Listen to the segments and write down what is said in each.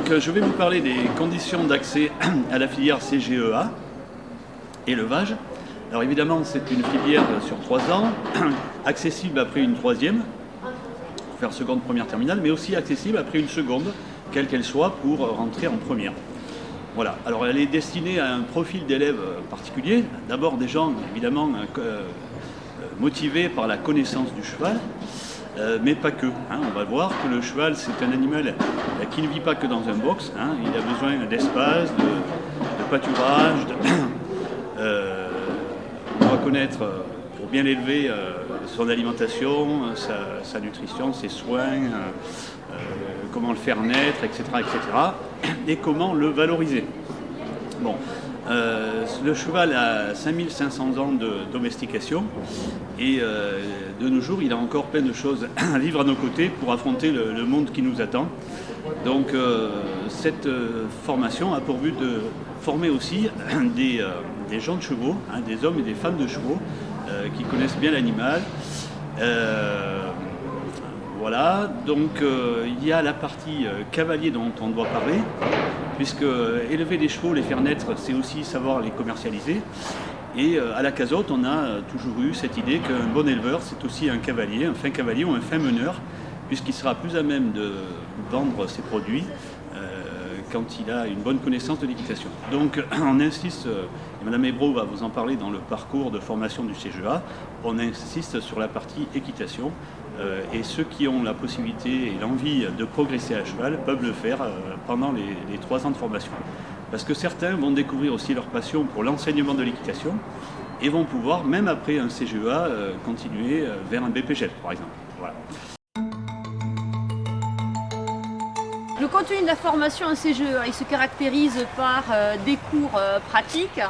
je vais vous parler des conditions d'accès à la filière CGEA, élevage. Alors évidemment, c'est une filière sur 3 ans, accessible après une troisième, pour faire seconde, première, terminale, mais aussi accessible après une seconde, quelle qu'elle soit, pour rentrer en première. Voilà, alors elle est destinée à un profil d'élèves particulier, d'abord des gens évidemment motivés par la connaissance du cheval, mais pas que. On va voir que le cheval, c'est un animal qui ne vit pas que dans un box. Il a besoin d'espace, de pâturage. On doit connaître, pour bien l'élever, son alimentation, sa nutrition, ses soins, comment le faire naître, etc., et comment le valoriser. Bon. Le cheval a 5500 ans de domestication et de nos jours il a encore plein de choses à vivre à nos côtés pour affronter le monde qui nous attend. Donc cette formation a pour but de former aussi des gens de chevaux, des hommes et des femmes de chevaux qui connaissent bien l'animal. Voilà, donc il y a la partie cavalier dont on doit parler, puisque élever des chevaux, les faire naître, c'est aussi savoir les commercialiser. Et à la Cazotte, on a toujours eu cette idée qu'un bon éleveur, c'est aussi un cavalier, un fin cavalier ou un fin meneur, puisqu'il sera plus à même de vendre ses produits quand il a une bonne connaissance de l'équitation. Donc on insiste, et Mme Hébreau va vous en parler dans le parcours de formation du CGEA, on insiste sur la partie équitation, et ceux qui ont la possibilité et l'envie de progresser à cheval peuvent le faire pendant les 3 ans de formation. Parce que certains vont découvrir aussi leur passion pour l'enseignement de l'équitation et vont pouvoir, même après un CGEA, continuer vers un BPGEP par exemple. Voilà. Le contenu de la formation en CGEA, il se caractérise par des cours pratiques.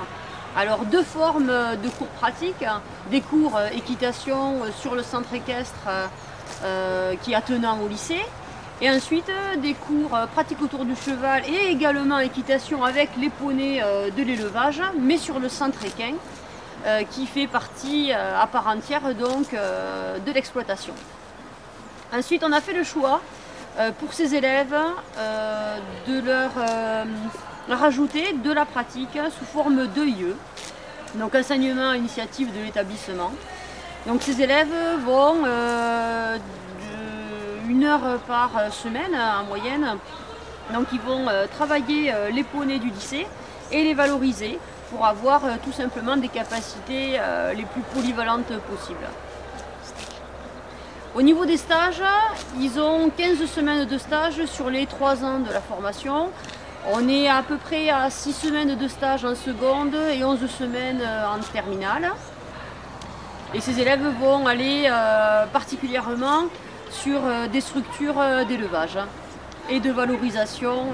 Alors 2 formes de cours pratiques, des cours équitation sur le centre équestre qui est attenant au lycée, et ensuite des cours pratiques autour du cheval et également équitation avec les poneys de l'élevage, mais sur le centre équin qui fait partie à part entière donc de l'exploitation. Ensuite on a fait le choix pour ces élèves de leur rajouter de la pratique sous forme d'EIE, donc enseignement à initiative de l'établissement. Donc ces élèves vont 1 heure par semaine en moyenne, donc ils vont travailler les poneys du lycée et les valoriser pour avoir tout simplement des capacités les plus polyvalentes possibles. Au niveau des stages, ils ont 15 semaines de stage sur les 3 ans de la formation. On est à peu près à 6 semaines de stage en seconde et 11 semaines en terminale. Et ces élèves vont aller particulièrement sur des structures d'élevage et de valorisation.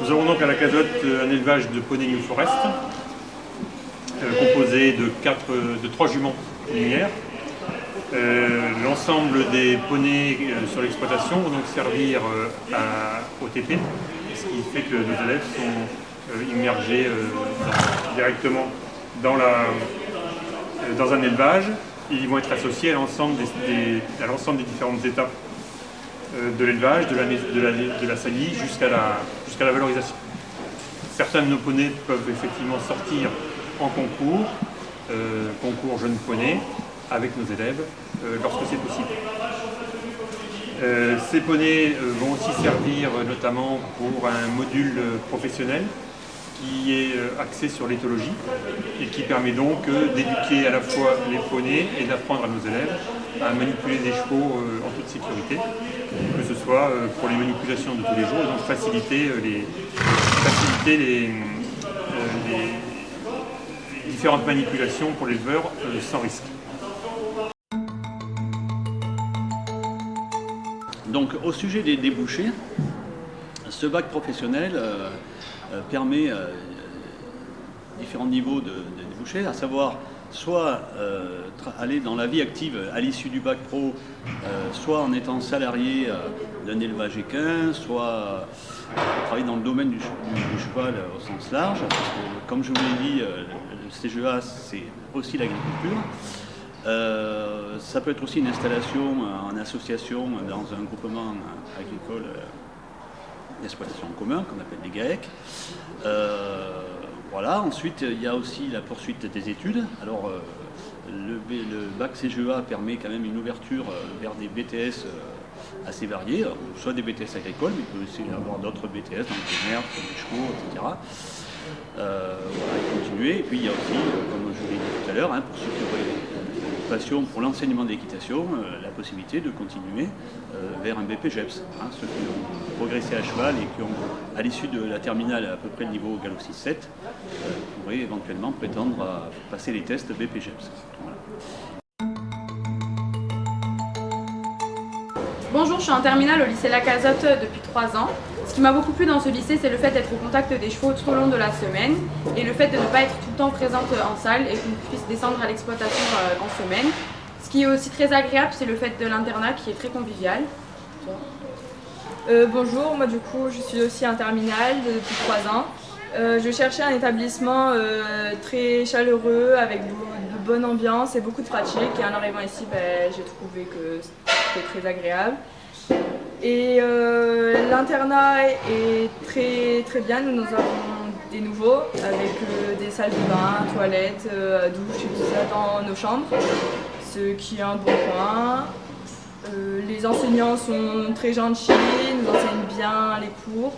Nous avons donc à la Cazotte un élevage de poney New Forest composé de 3 juments linéaires. L'ensemble des poneys sur l'exploitation vont donc servir au TP, ce qui fait que nos élèves sont immergés directement dans un élevage. Ils vont être associés à l'ensemble des différentes étapes de l'élevage, de la saillie jusqu'à la valorisation. Certains de nos poneys peuvent effectivement sortir en concours jeunes poneys, avec nos élèves lorsque c'est possible. Ces poneys vont aussi servir notamment pour un module professionnel qui est axé sur l'éthologie et qui permet donc d'éduquer à la fois les poneys et d'apprendre à nos élèves à manipuler des chevaux en toute sécurité, que ce soit pour les manipulations de tous les jours et donc faciliter les différentes manipulations pour l'éleveur sans risque. Donc au sujet des débouchés, ce bac professionnel permet différents niveaux de débouchés, à savoir soit aller dans la vie active à l'issue du bac pro, soit en étant salarié d'un élevage équin, soit travailler dans le domaine du cheval au sens large, parce que, comme je vous l'ai dit, le CGEA c'est aussi l'agriculture. Ça peut être aussi une installation en association dans un groupement agricole d'exploitation en commun qu'on appelle les GAEC. Voilà. Ensuite, il y a aussi la poursuite des études. Alors, le bac CGEA permet quand même une ouverture vers des BTS assez variés, soit des BTS agricoles, mais il peut aussi y avoir d'autres BTS dans le commerce, comme les chevaux, etc. Voilà, et continuer. Et puis il y a aussi, comme je l'ai dit tout à l'heure, pour ceux qui auraient une passion pour l'enseignement de l'équitation, la possibilité de continuer vers un BPGEPS. Ceux qui ont progressé à cheval et qui ont, à l'issue de la terminale, à peu près le niveau Gallo 6-7, pourraient éventuellement prétendre à passer les tests BPGEPS. Voilà. Bonjour, je suis en terminale au lycée La Cazotte depuis 3 ans. Ce qui m'a beaucoup plu dans ce lycée, c'est le fait d'être au contact des chevaux tout au long de la semaine et le fait de ne pas être tout le temps présente en salle et qu'on puisse descendre à l'exploitation en semaine. Ce qui est aussi très agréable, c'est le fait de l'internat qui est très convivial. Bonjour, moi du coup je suis aussi en terminale depuis 3 ans. Je cherchais un établissement très chaleureux avec de bonne ambiance et beaucoup de pratique, et en arrivant ici j'ai trouvé que c'était très agréable. Et l'internat est très, très bien. Nous avons des nouveaux avec des salles de bain, toilettes, douches et tout ça dans nos chambres, ce qui est un bon point. Les enseignants sont très gentils, nous enseignent bien les cours.